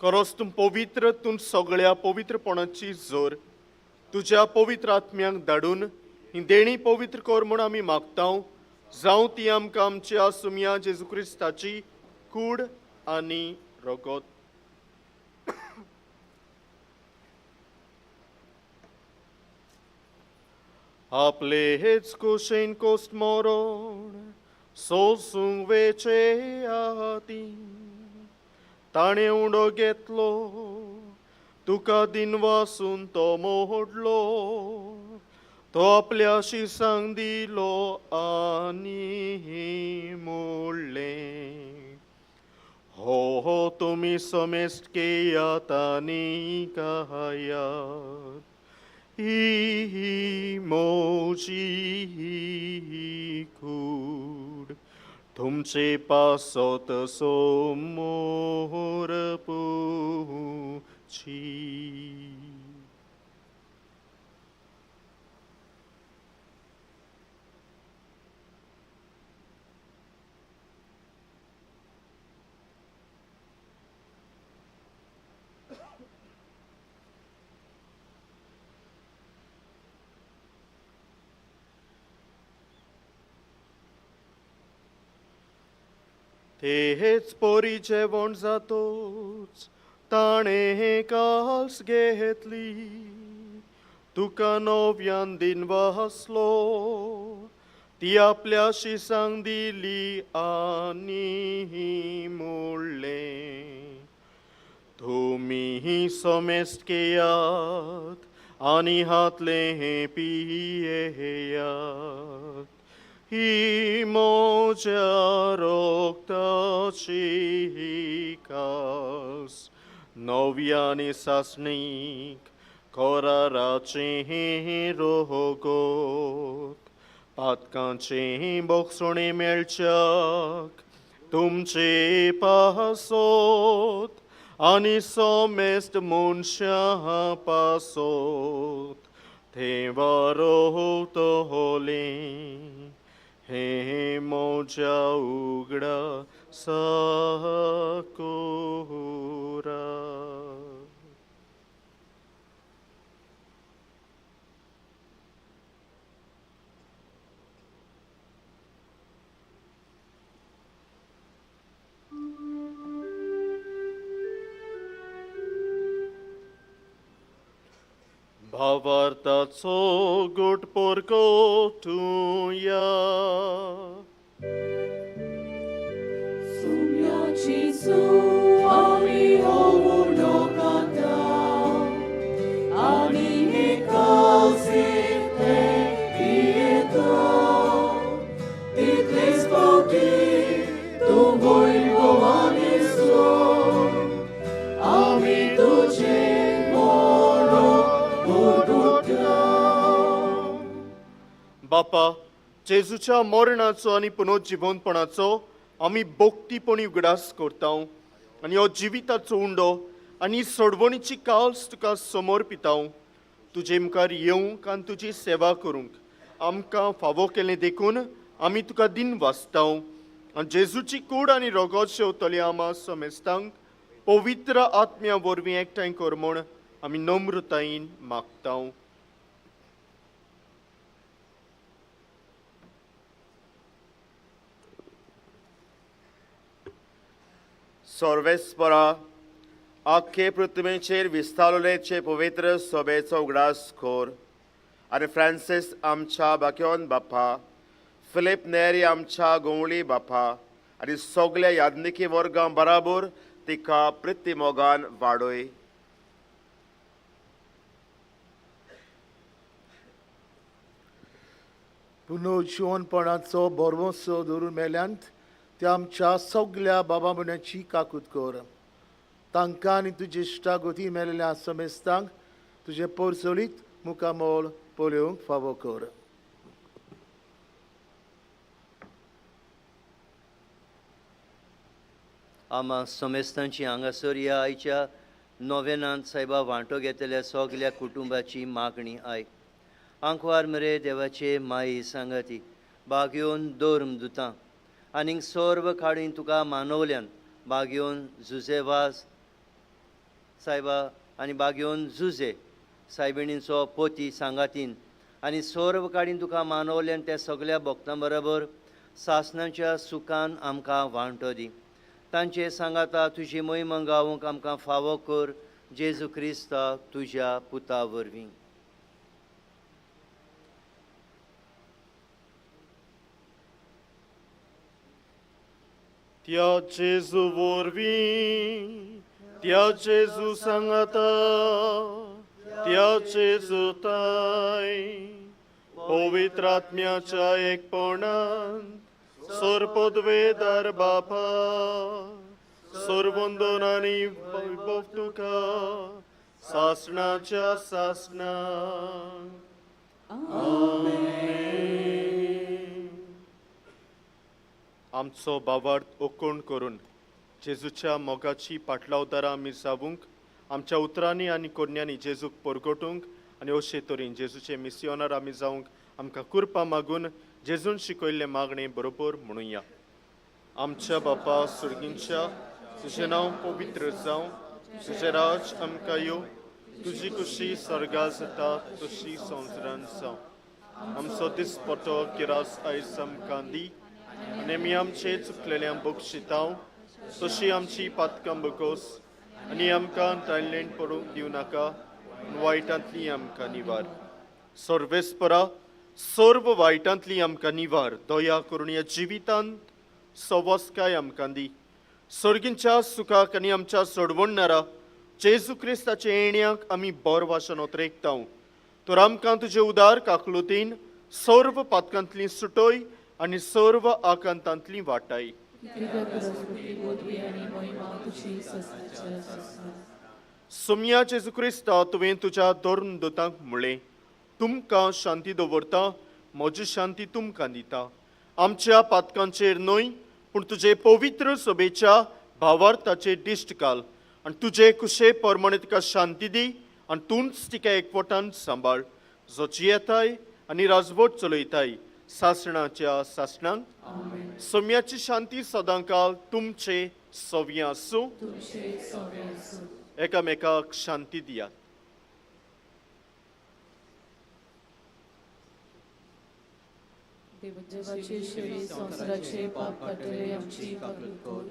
खरोच तूं पवित्र, तूं सगळ्या पवित्रपणाची जोर तुझ्या पवित्र आत्म्यांक धाडून ही देणी पवित्र कर म्हूण आमी मागतां. जावं ती आमकां आमच्या सुम्या जेजू क्रिस्ताची कूड आनी रगत. आपले हेच कुशेन कोस्ट मरण सोसूंक वेचे आती ताणे उंडो घेतलो तुका दिन वासून तो मोडलो तो आपल्या शिसांक दिलो आनी मोडले. हो हो तुमी समेस्त केयात आनी कायात ही मोजी कूड तुमचे पासत समोर पुची. तेच पोरी जेवण जातोच ताणे काल्स घेतली तुका नव्यान दिन वासलो ती आपल्या शिसांक दिली आनी मोडले. तुमी समेस्त केयात आनी हातले पियेयात ही मोज्या रोगताची कास नव्यानी सासणीक कराराचे रोगोत पातकांचे बोगसणे मेळच्याक तुमचे पासोत आनी समेस्त मनशां पासोत ते वारोतले हे मोज्या उगडा साकोरा. भावार्थाचो गोट परकोटुया. सुम्याची आमी होवून लोकांता आनी एकाचे ते पियेतो तितलेच पावटी तूं गोंय भोवानेसो आमी तुजे बापा, जेजूच्या मरणाचो आनी पुनरुज्जीवनपणाचो आमी भोक्तीपणी उगडास करता आनी हो जिविताचो उंडो आनी सोडवणीची काल्स तुका समर्पिता. तुजे मुखार येवंक आनी तुजी सेवा करूंक आमकां फावो केलें देखून आमी तुका दिन वाचता आनी जेजूची कूड आनी रगत शेवतली आमा समेस्तांक पवित्र आत्म्या वरवीं एकठांय कर म्हूण आमी नम्रतायेन मागता. सर्वेस्परा आख्खे पृथ्वीचेर विस्तारलेचे पवित्र सभेचो उगडास खोर आनी फ्रांसीस आमच्या बाकियोन बापा, फिलीप नेरी आमच्या गोवळी बापा आनी सगळ्या यादनिकी वर्गां बराबर तिका प्रितीमोगान वाडय. पुनरुज्जीवनपणाचो बरवोसो धरून मेल्यांत त्या आमच्या सगळ्या बाबा भयणांची काकूत कर. तांकां आनी तुजे इश्टागोती मेलेल्या समेस्तांक तुजे परसोलीत मुखामोल पळोवंक फावो कर. आमा समेस्तांची हांगासर ह्या आयच्या नोवेनांत सायबा वांटो घेतलेल्या सगल्या कुटुंबाची मागणी आयक. आंकवार मरे देवाचे माई सांगती बागयोन दोरम दुतां आनीक सोर्व काडून तुका मानवल्यान बागयोन जुजेवास सायबा आनी बागयोन जुजे सायबिणींचो पोती सांगातीन आनी सोर्व काडीन तुका मानवल्यान त्या सगळ्या भक्तां बरोबर सासणाच्या सुखान आमकां वांटो दी. तांचे सांगाता तुजी मोहीम गावूंक आमकां फावो कर जेजू क्रिस्ता तुज्या पुता वरवीं. त्या जेजू वरवीं त्या जेजू सांगाता त्या जेजू ताय पवित्र आत्म्याच्या एकपणान सोरपदवेदार बापा सोरवंदन आनी वैभव तुका सासणाच्या सासणान. आमचो भावार्थ ओकोण करून जेजूच्या मोगाची पाटलावदारां आमी जावूंक आमच्या उतरांनी आनी कोन्यांनी जेजूक परगटूंक आनी अशे तरेन जेजूचे मिसियोनार आमी जावंक आमकां कृपा मागून जेजून शिकयल्ले मागणे बरोबर म्हणुया. आमच्या बापा सुर्गींच्या तुजें नांव पवित्र जावं, तुजें राज आमकां येवं, तुजी कुशी स्वर्गा जाता तशी संवसारान जावं. आमचो दिसपतो गिरास आयज आमकां दी आनी आमी आमचे चुकलेल्यांक बक्षितांव तशी आमची पातकां बगोस आनी आमकां तायलेंड पडूंक दिवं नाका वायटांतली आमकां निवार. सर्वेस्परा सर्व वायटांतली आमकां निवार दया करून ह्या जिवितांत सवस्काय आमकां दी. सर्गींच्या सुखाक आनी आमच्या सोडवणणारा जेजू क्रिस्ताच्या येण्याक आमी बोर भाशेन ओतरेकतांव. तर आमकां तुजे उदार काकलुतीन सर्व पातकांतली सुटोय आनी सर्व आकांतांतली वाटाय. सुम्या जेजू क्रिस्ता तुवें तुज्या धोरण दोतांक म्हळें तुमकां शांती दवरता म्हजी शांती तुमकां दिता. आमच्या पातकांचेर न्हय पूण तुजे पवित्र सभेच्या भावार्थाचेर दिश्ट घाल आनी तुजे कुशे परमणे तिका शांती दी आनी तूंच तिका एकवटान सांबाळ जो जियेताय आनी राजवट चलयताय सासणाच्या सासणांक. सोम्याची शांती सदांकाल तुमचे सव्य आसूं. एकामेकाक शांती दियात. देवाची शेळी संसाराचे पाप काटले आमची काकूट कोर.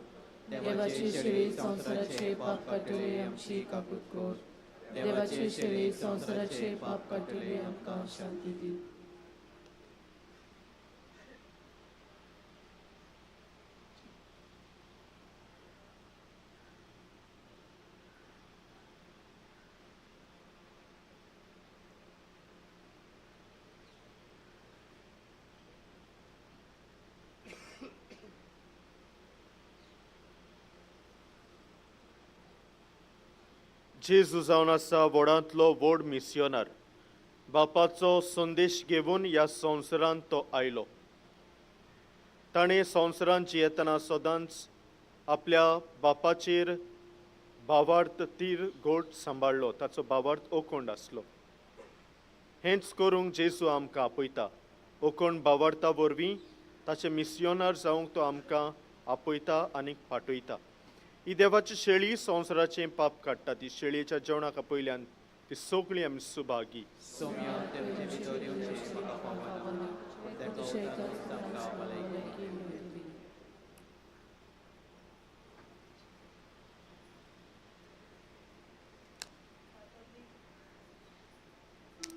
देवाची शेळी संसाराचे पाप काटले आमची काकूट कोर. देवाची शेळी संसाराचे पाप काटले आमकां शांती दी. जेजू जावन आसा व्हडांतलो व्हड मिसियोनार. बापाचो संदेश घेवन ह्या संवसारांत तो आयलो. ताणें संवसारांत जियेतना सदांच आपल्या बापाचेर भावार्थ तीर घोट सांबाळ्ळो. ताचो भावार्थ ओकोंड आसलो. हेंच करूंक जेजू आमकां आपयता. ओकोंड भावार्था वरवीं ताचे मिसियोनार जावंक तो आमकां आपयता आनी पाठयता. ही देवाची शेळी संवसाराचें पाप काडटा. ती शेळयेच्या जेवणाक पयल्यान ती सगळीं आमी सुभागी.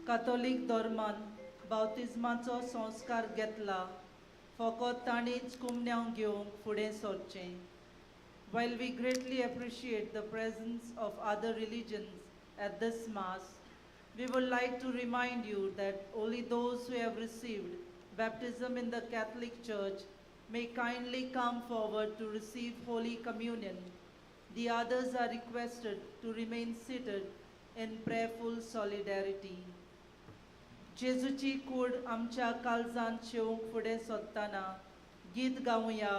कातोलीक धर्मान बावतिजमाचो संस्कार घेतला फकत ताणीच कुमन्यांव घेवंक फुडें सरचें. While we greatly appreciate the presence of other religions at this Mass, we would like to remind you that only those who have received baptism in the Catholic Church may kindly come forward to receive Holy Communion. The others are requested to remain seated in prayerful solidarity. जेजूची कूड आमच्या काळजांत शेवंक फुडें सोदतना गीत गावया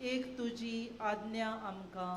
एक तुजी आज्ञा आमकां.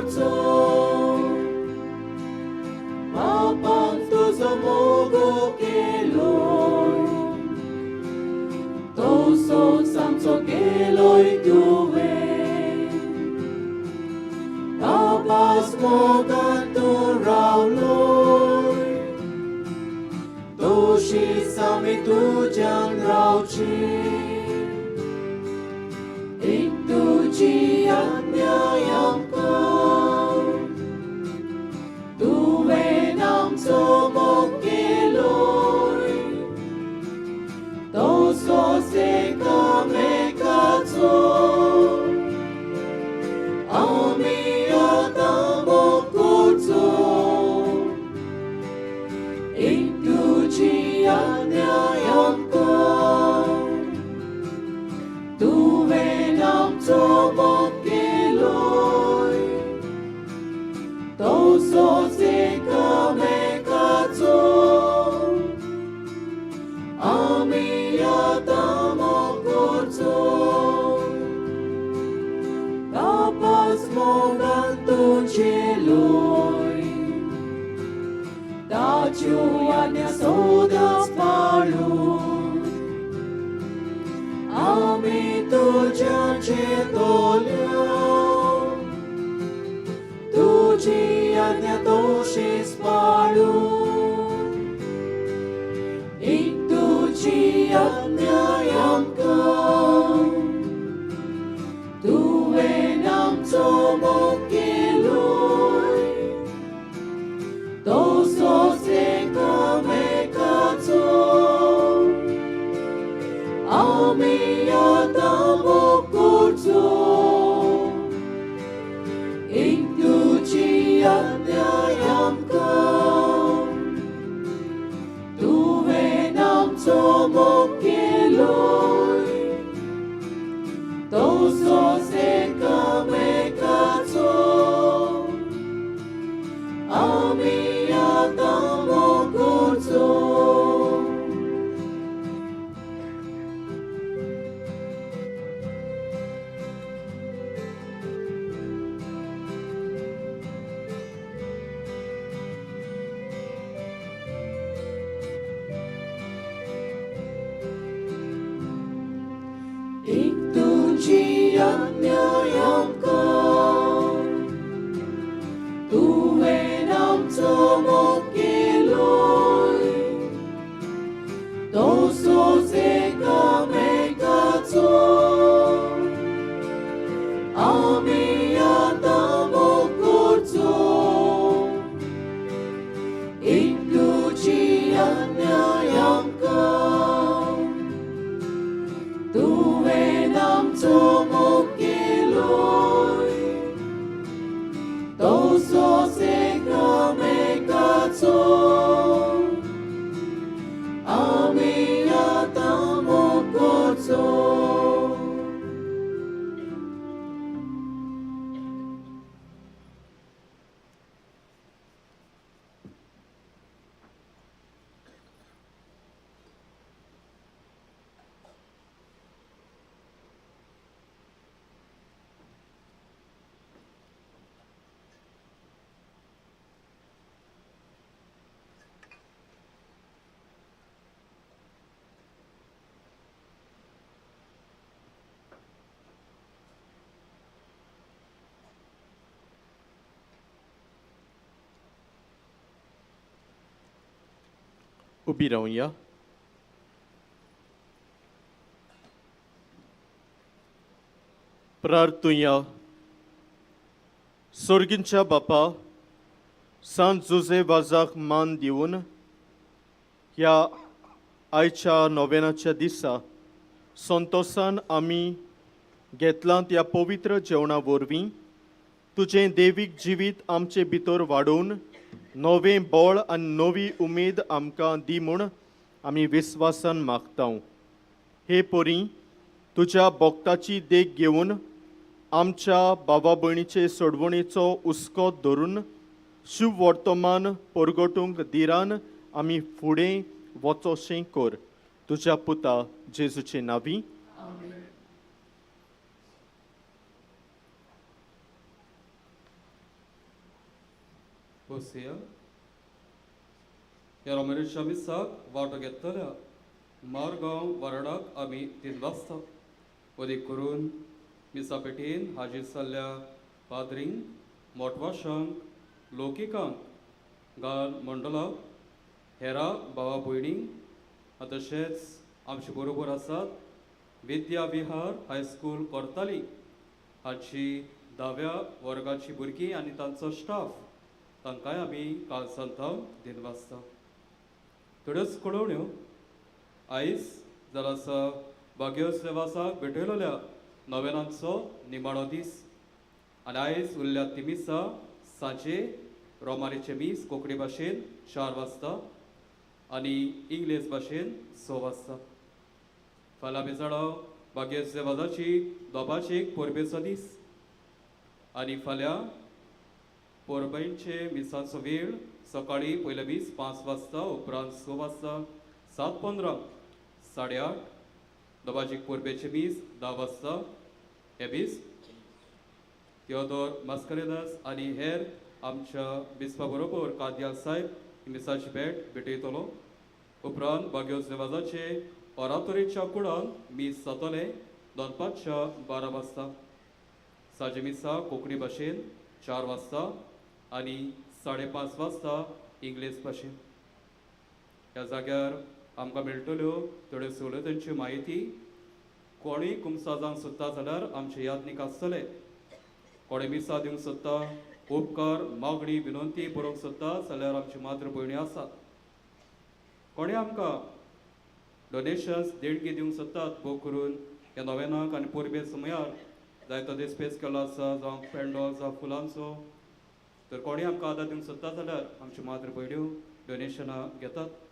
करचो बापान तुजो मोगो केलोय तो सोच आमचो केलोय तुवें बापास मोगान तूं रावलोय तोशीच आमी तुज्यान रावची एक तुजी आज्ञा आमकां तुवें आमचो मोग केलोय तसोच एकामेकाचो आमी आतां मोग करचो एक तुजी आज्ञा आमकां तुवें आमचो मोग केलोय तसोच एकामेकाचो आमी आतां मोग करचो बापास मोगान तुजे लोय ताच्यो आज्ञा सदांच पाळून आमी तुज्या चेतोल्या तुजी आज्ञा तोशीच पाळून एक तुजी आज्ञा आमकां तुवें आमचो मोग केलोय तसोच एकामेकाचो आमी आतां मोग करचो एक तुजी आज्ञा आमकां तुवें आमचो मोग केलोय तसोच एकामेकाचो आमी आतां मोग करचो एक तुजी आज्ञा आमकां तुवें आमचो मोग केलोय तसोच एकामेकाचो आमी आतां मोग करचो एक तुजी आज्ञा आमकां तुवें आमचो मोग केलोय तसोच एकामेकाचो आमी आतां मोग करचो उबी रावया प्रार्थुया सोर्गींच्या बापा सांत जुजे वाजाक मान दिवन ह्या आयच्या नोवेनाच्या दिसा संतोषान आमी घेतलां त्या पवित्र जेवणा वरवीं तुजें देवीक जिवीत आमचे भितर वाडोवन नवें बळ आनी नवी उमेद आमकां दी म्हूण आमी विस्वासान मागता हे परी तुज्या भक्ताची देख घेवन आमच्या भावा भयणीचे सोडवणेचो हुस्को धरून शुभ वर्तमान परगटूंक दिरान आमी फुडें वचोशें कर तुज्या पुता जेजूचे नांवी Hosea ह्या रोमेरेच्या मिसाक वांटो घेतल्या मारगांव वारडाक आमी 3 वाजता अदीक करून मिसा पेटीन हाजीर जाल्ल्या पाद्रींक मोठवाशांक लोकिकांक गाल मंडलाक हेरा भावा भयणींक तशेंच आमचे बरोबर आसात विद्या विहार हायस्कूल कोर्ताली हाची 10व्या वर्गाची भुरगीं आनी तांचो स्टाफ तांकांय आमी काल सांतां 3 वाजता थोड्योच कळोवण्यो आयज जालो आसा भाग्य सेवासाक भेटयलोल्या नोवेनांचो निमाणो दीस आनी आयज उरल्या तिमिसा सांजे रोमानीचे मीस कोंकणी भाशेन 4 वाजता आनी इंग्लीश भाशेन 6 वाजता फाल्यां बेजाडो भाग्य सेवाजाची दोबाची पोरबेचो दीस आनी फाल्यां पोरबैनचे मिसांचो वेळ सकाळी पयले मीस 5 वाजता उपरांत 6 वाजता 7:15 8:30 दोबाची पोरबेचे मीस 10 वाजता हे मीस थियोदोर मास्करेदास आनी हेर आमच्या बिस्पा बरोबर काद्याल साहेब मिसाची भेटयतलो उपरांत भाग्यो सेवाजाचे ओरातोरेच्या कुडान मीस जातले 12 वाजता सांजे मिसा कोंकणी भाशेन 4 वाजता आनी 5:30 वाजता इंग्लीश भाशेन ह्या जाग्यार आमकां मेळटल्यो थोड्यो सवलतींची म्हायती कोणूय कुमसा जावंक सोदता जाल्यार आमचे यादनीक आसतले कोणे मिसा दिवंक सोदता उपकार मागणी विनंती बरोवंक सोदता जाल्यार आमची मात्र भयणी आसात कोणे आमकां डोनेशन्स देणगी दिवंक सोदतात भोव करून ह्या नोवेनाक आनी पोरबे समयार जायतो दीस पेस केल्लो आसा जावं पेंडो जावं फुलांचो तर कोणूय आमकां आदार दिवंक सोदता जाल्यार आमची मात्र भयण्यो डोनेशनां घेतात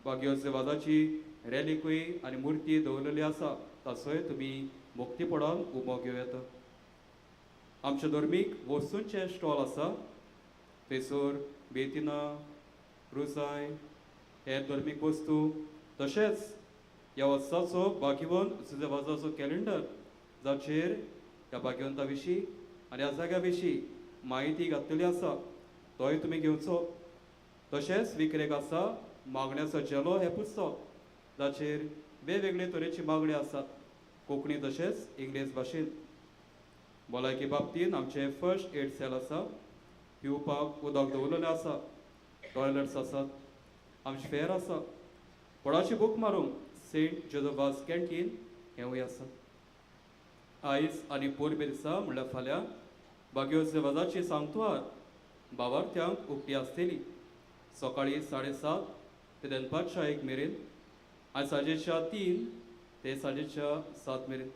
भाग्य सेवाजाची रॅलीकूय आनी मुर्ती दवरलेली आसा ताचोय तुमी मुक्तीपणान उबो घेवं येता आमच्या धर्मीक वस्तूंचे स्टॉल आसा थंयसर बेतिना रुसाय हेर धर्मीक वस्तू तशेंच ह्या वर्साचो भाग्यवंत सुजेवाजाचो कॅलेंडर जाचेर ह्या भाग्यवंता विशीं आनी ह्या जाग्या विशीं म्हायती घातलेली आसा तोय तुमी घेवचो तशेंच विक्रेक आसा मागण्याचो जेलो हें पुस्तक जाचेर वेगवेगळे तरेची मागणी आसात कोंकणी तशेंच इंग्लीश भाशेन भलायकी बाबतींत आमचे फर्स्ट एड सेल आसा पिवपाक उदक दवरलेलें आसा टॉयलेट्स आसात आमचे फेर आसा कोणाची बूक मारूंक सेंट जोझफास कॅन्टीन हेंवूय आसा आयज आनी पोरबे दिसा म्हणल्यार फाल्यां भाग्यो सेवाजाची सांगतुआर भावार्थ्यांक उक्ती आसतली सकाळी 7:30 ते दनपारच्या 1 मेरेन आनी सांजेच्या 3 ते सांजेच्या 7 मेरेन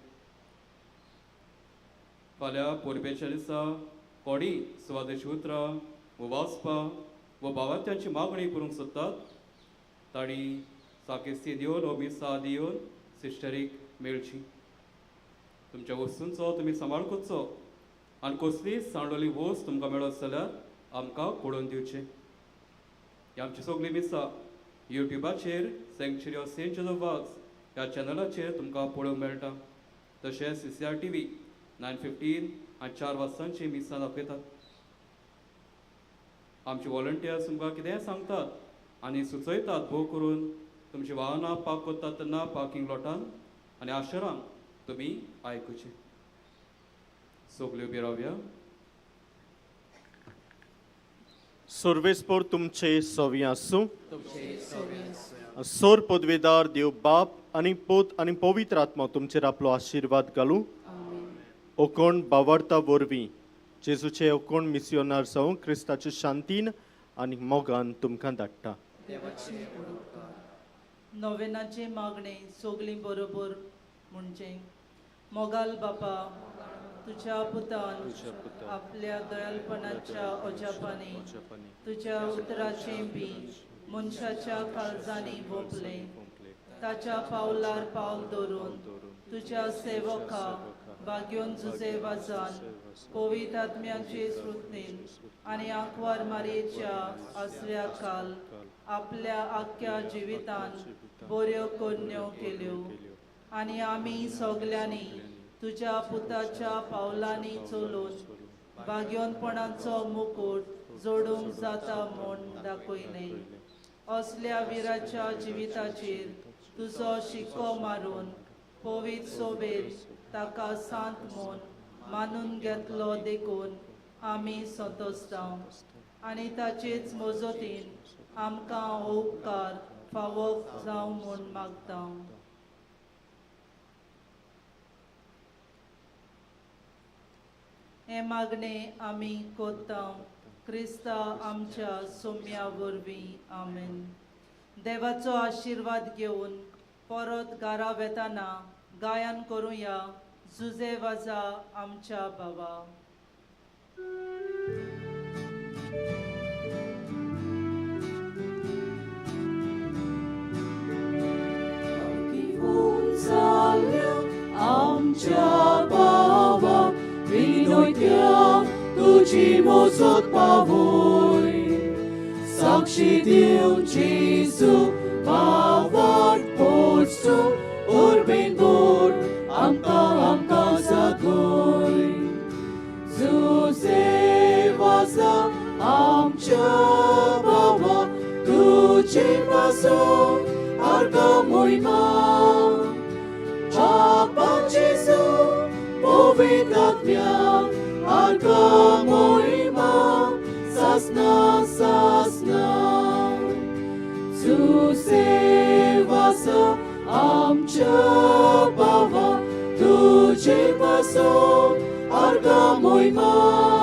फाल्यां पोरबेच्या दिसा कोणी सुवातेची उतरां व वाचपां व भावार्थ्यांची मागणी करूंक सोदतात तांणी साकेस्ती दिवन हो मिसा आदी येवन सिस्टरीक मेळची तुमच्या वस्तूंचो तुमी सांबाळ करचो आनी कसलीय सांडलेली वस्त तुमकां मेळत जाल्यार आमकां कळोवन दिवचें ही आमची सगळी मिसा युट्यूबाचेर सँक्च्युरी ऑफ सेंट जोझफास ह्या चॅनलाचेर तुमकां पळोवंक मेळटा तशेंच CCR TV 9:15 आनी 4 वाजतांची मिसां दाखयतात आमचे वॉलंटियर्स तुमकां कितेंय सांगतात आनी सुचयतात भोव करून तुमची वाहनां पार्क करतात तेन्ना पार्किंग लॉटान आनी आशरांक तुमी आयकुचें सगल्यो उबी रावया सर्वेस्पोर तुमचे सोवी आसूं सोर पदवेदार देव बाप आनी पोत आनी पवित्र आत्मा तुमचेर आपलो आशिर्वाद घालूं ओकोण बावार्ता वरवीं जेजूचे ओकोण मिसियोनार जावं क्रिस्ताचे शांतीन आनी मोगान तुमकां धाडटा नोवेनाचे मागणे सगलीं बरोबर म्हणचे मोगाल बापा तुझ्या पुतान आपल्या दयाळपणाच्या ओजापांनी तुझ्या उतराचे बी मनशाच्या काळजांनी भोपले ताच्या पावलार पावल दवरून तुझ्या सेवका भाग्योन जुजे वाजान पवित्र आत्म्याचे स्मृतीन आनी आंकवार मारयेच्या आसऱ्या काल आपल्या आख्या जिवितान बऱ्यो कन्यो केल्यो आनी आमी सगल्यांनी तुझ्या पुताच्या पावलांनी चलून भाग्योनपणाचो मुकुट जोडूंक जाता म्हूण दाखयलें. असल्या विराच्या जिविताचेर तुजो शिक्को मारून पवित्र सोबेन ताका सांत म्हूण मानून घेतलो देखून आमी संतोसता आनी ताचेच मजतीन आमकां हो उपकार फावो जावं म्हूण मागता. हे मागणे आमी कोत्ता क्रिस्ता आमच्या सोम्या वरवीं. आमेन. देवाचो आशिर्वाद घेवन परत घरा वेताना गायन करुया जुजे वाजा आमच्या बाबा. आमच्या बाबा विनोयत्या तुझी मोजत पावोय. साक्षी दिवन जेजू भावार पोचतो उर्बेन बोर आमकां जागोय. जुजे वाजा आमच्या बाबा तुझी पासो आर्गा मोहिमा. Papa Jesu, powitatnia, arga moima, sasna, sasna. Zusewasa, amcia bawa, tuji paso, arga moima.